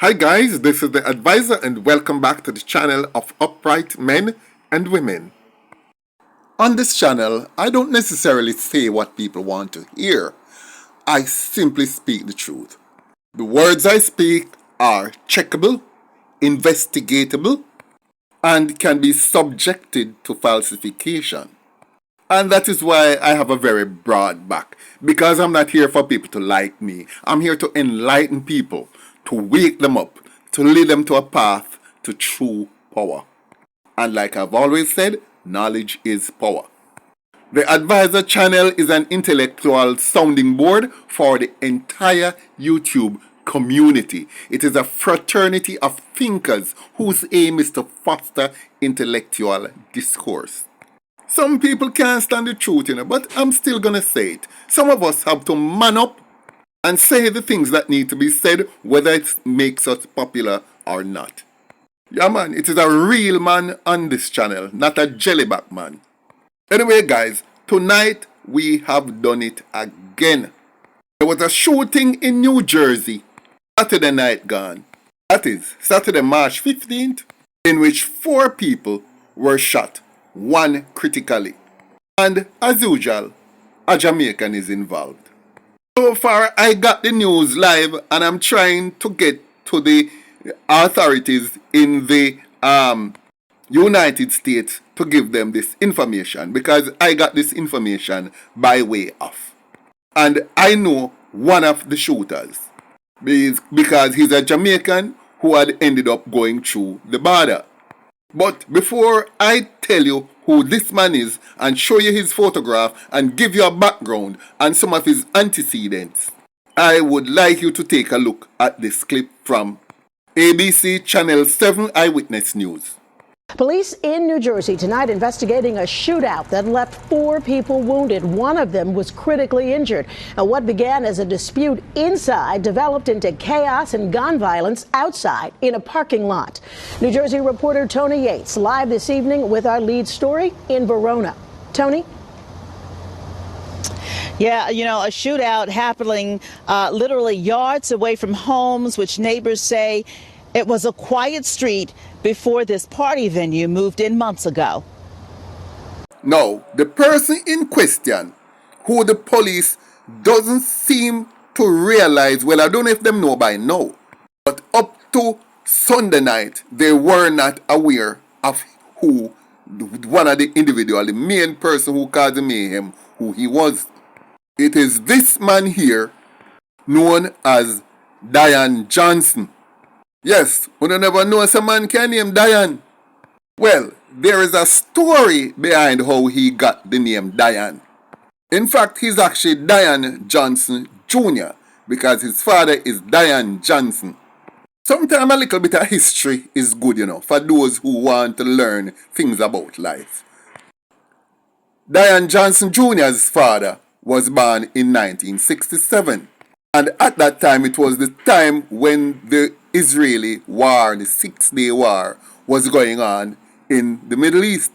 Hi guys, this is the advisor and welcome back to the channel of upright men and women. On this channel, I don't necessarily say what people want to hear. I simply speak the truth. The words I speak are checkable, investigatable, and can be subjected to falsification. And that is why I have a very broad back, because I'm not here for people to like me. I'm here to enlighten people, to wake them up, to lead them to a path to true power. And like I've always said, knowledge is power. The Advisor channel is an intellectual sounding board for the entire YouTube community. It is a fraternity of thinkers whose aim is to foster intellectual discourse. Some people can't stand the truth, but I'm still gonna say it. Some of us have to man up and say the things that need to be said, whether it makes us popular or not. Yeah man, it is a real man on this channel, not a jellyback man. Anyway guys, tonight we have done it again. There was a shooting in New Jersey, Saturday night gone. That is, Saturday, March 15th, in which 4 people were shot, 1 critically. And as usual, a Jamaican is involved. So far, I got the news live and I'm trying to get to the authorities in the United States to give them this information, because I got this information by way of. And I know one of the shooters because he's a Jamaican who had ended up going through the border. But before I tell you who this man is and show you his photograph and give you a background and some of his antecedents, I would like you to take a look at this clip from ABC Channel 7 Eyewitness News. Police in New Jersey tonight investigating a shootout that left 4 people wounded. One of them was critically injured. Now, what began as a dispute inside developed into chaos and gun violence outside in a parking lot. New Jersey reporter Tony Yates live this evening with our lead story in Verona. Tony? Yeah, a shootout happening literally yards away from homes, which neighbors say it was a quiet street before this party venue moved in months ago. Now, the person in question, who the police doesn't seem to realize, well, I don't know if them know by now, but up to Sunday night, they were not aware of who one of the individual, the main person who caused the mayhem, who he was. It is this man here, known as Diane Johnson. Yes, we don't never know some man can name Diane. Well, there is a story behind how he got the name Diane. In fact, he's actually Diane Johnson Jr. because his father is Diane Johnson. Sometimes a little bit of history is good, for those who want to learn things about life. Diane Johnson Jr.'s father was born in 1967. And at that time, it was the time when the Israeli war, the 6-day war, was going on in the Middle East.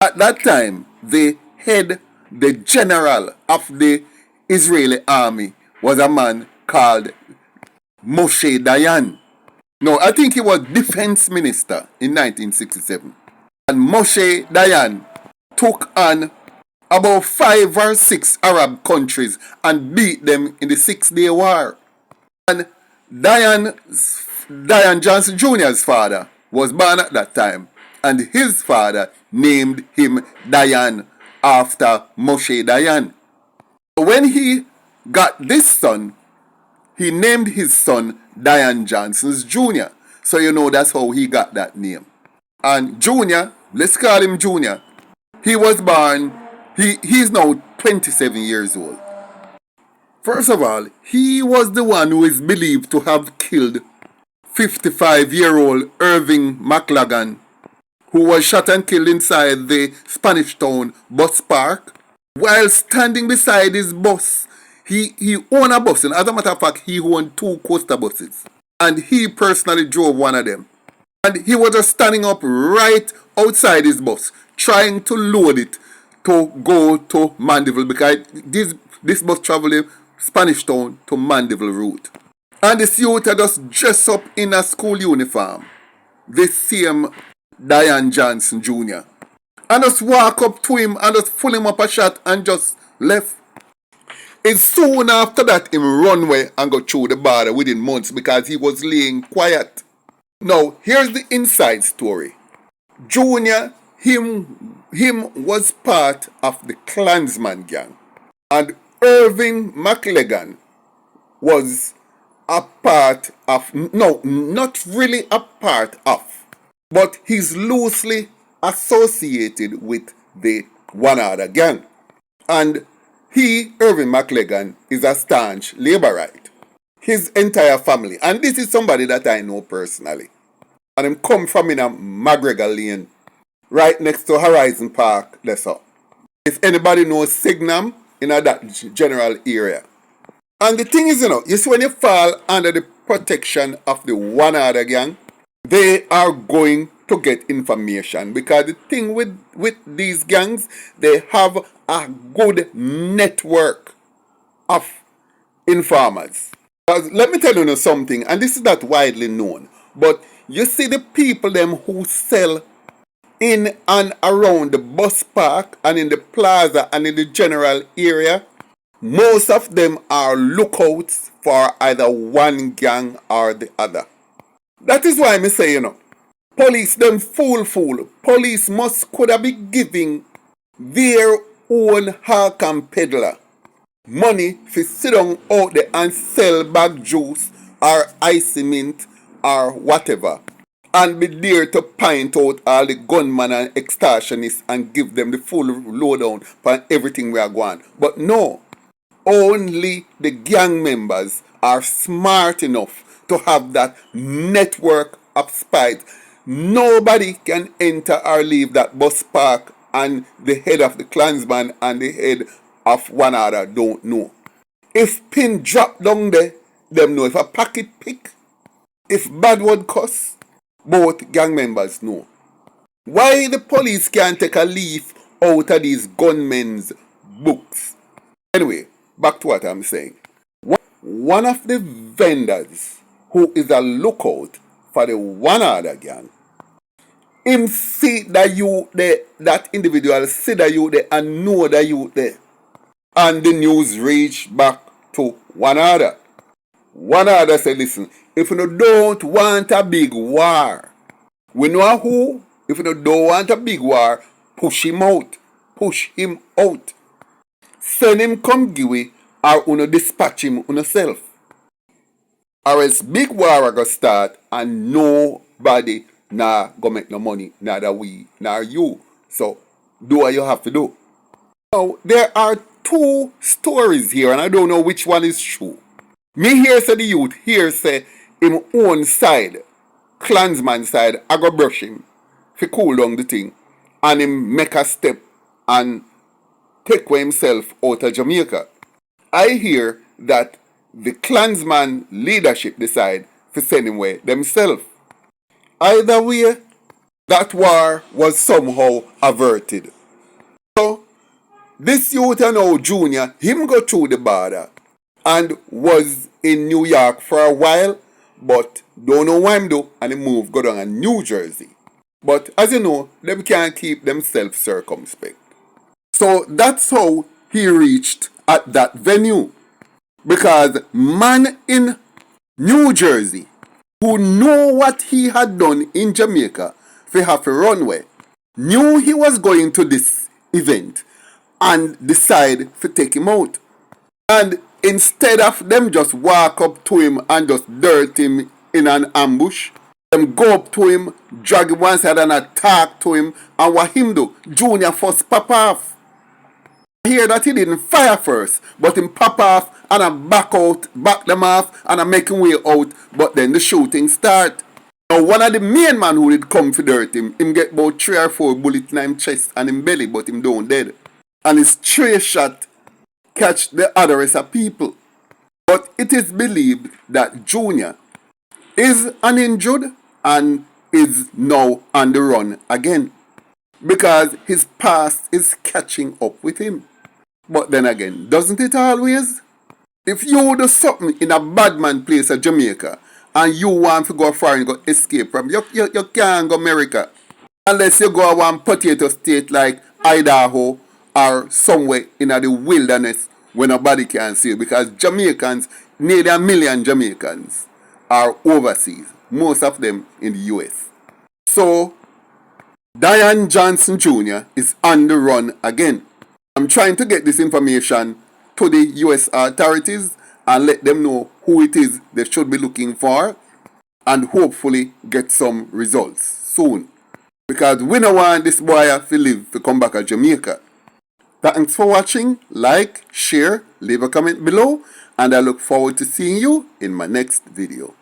At that time, the general of the Israeli army was a man called Moshe Dayan. No, I think he was defense minister in 1967. And Moshe Dayan took on about 5 or 6 Arab countries and beat them in the 6-day war. And Diane Johnson Jr.'s father was born at that time, and his father named him Diane after Moshe Dayan. When he got this son, he named his son Diane Johnson's Jr. So that's how he got that name. And Junior, let's call him Junior, he was born, he's now 27 years old. First of all, he was the one who is believed to have killed 55-year-old Irving McLagan, who was shot and killed inside the Spanish Town bus park. While standing beside his bus, he owned a bus, and as a matter of fact, he owned 2 coaster buses. And he personally drove one of them. And he was just standing up right outside his bus, trying to load it to go to Mandeville, because this bus traveled Spanish Town to Mandeville route. And this youth just dress up in a school uniform. This same Diane Johnson Jr. And just walk up to him and just pull him up a shot and just left. It's soon after that him run away and go through the border within months because he was laying quiet. Now, here's the inside story. Junior, him was part of the Clansman gang. And Irving McLegan was a part of, no, not really a part of, but he's loosely associated with the one other gang. And he, Irving McLegan, is a staunch Labourite. His entire family, and this is somebody that I know personally, and him come from in a McGregor Lane, right next to Horizon Park, that's all. If anybody knows Signam, in that general area. And the thing is, you see when you fall under the protection of the one other gang, they are going to get information because the thing with these gangs, they have a good network of informers. Let me tell you something, and this is not widely known, but you see the people them who sell in and around the bus park and in the plaza and in the general area, most of them are lookouts for either one gang or the other. That is why I say, police them fool. Police must could have been giving their own hawk and peddler money to sit down out there and sell bag juice or icy mint or whatever, and be there to point out all the gunmen and extortionists and give them the full lowdown for everything we are going. But no, only the gang members are smart enough to have that network of spies. Nobody can enter or leave that bus park and the head of the Clansman and the head of one other don't know. If pin drop down there, them know. If a pocket pick, if bad word cuss, both gang members know. Why the police can't take a leaf out of these gunmen's books? Anyway, back to what I'm saying. One of the vendors who is a lookout for the one other gang, him see that you there, that individual see that you there and know that you there. And the news reached back to one other. One other said, listen, if you don't want a big war, we know who. If you don't want a big war, push him out. Push him out. Send him come give or uno dispatch him yourself. Or else big war go start and nobody go make no money, neither we nor you. So do what you have to do. Now there are two stories here and I don't know which one is true. Me here say the youth here say him own side, Clansman side, I go brush him to cool down the thing and him make a step and take away himself out of Jamaica. I hear that the Clansman leadership decide to send him away themselves. Either way, that war was somehow averted. So, this youth now junior, him go through the border and was in New York for a while, but don't know what him do, and he moved go down to New Jersey. But as you know, them can't keep themselves circumspect. So that's how he reached at that venue. Because man in New Jersey who knew what he had done in Jamaica for half a runway, knew he was going to this event and decide to take him out. And instead of them just walk up to him and just dirt him in an ambush, them go up to him, drag him one side and attack to him, and what him do? Junior first pop off. I hear that he didn't fire first, but him pop off and I back them off and I make him way out, but then the shooting start. Now one of the main man who did come for dirt him get about 3 or 4 bullets in him chest and him belly, but him don't dead. And his stray shot catch the other rest of people. But it is believed that Junior is uninjured and is now on the run again, because his past is catching up with him. But then again, doesn't it always? If you do something in a bad man place of Jamaica and you want to go foreign, go escape from, you can't go America. Unless you go to one potato state like Idaho or somewhere in the wilderness where nobody can see you. Because Jamaicans, nearly a million Jamaicans are overseas. Most of them in the US. So, Diane Johnson Jr. is on the run again. I'm trying to get this information to the US authorities and let them know who it is they should be looking for and hopefully get some results soon. Because we don't want this boy to live to come back to Jamaica. Thanks for watching. Like, share, leave a comment below, and I look forward to seeing you in my next video.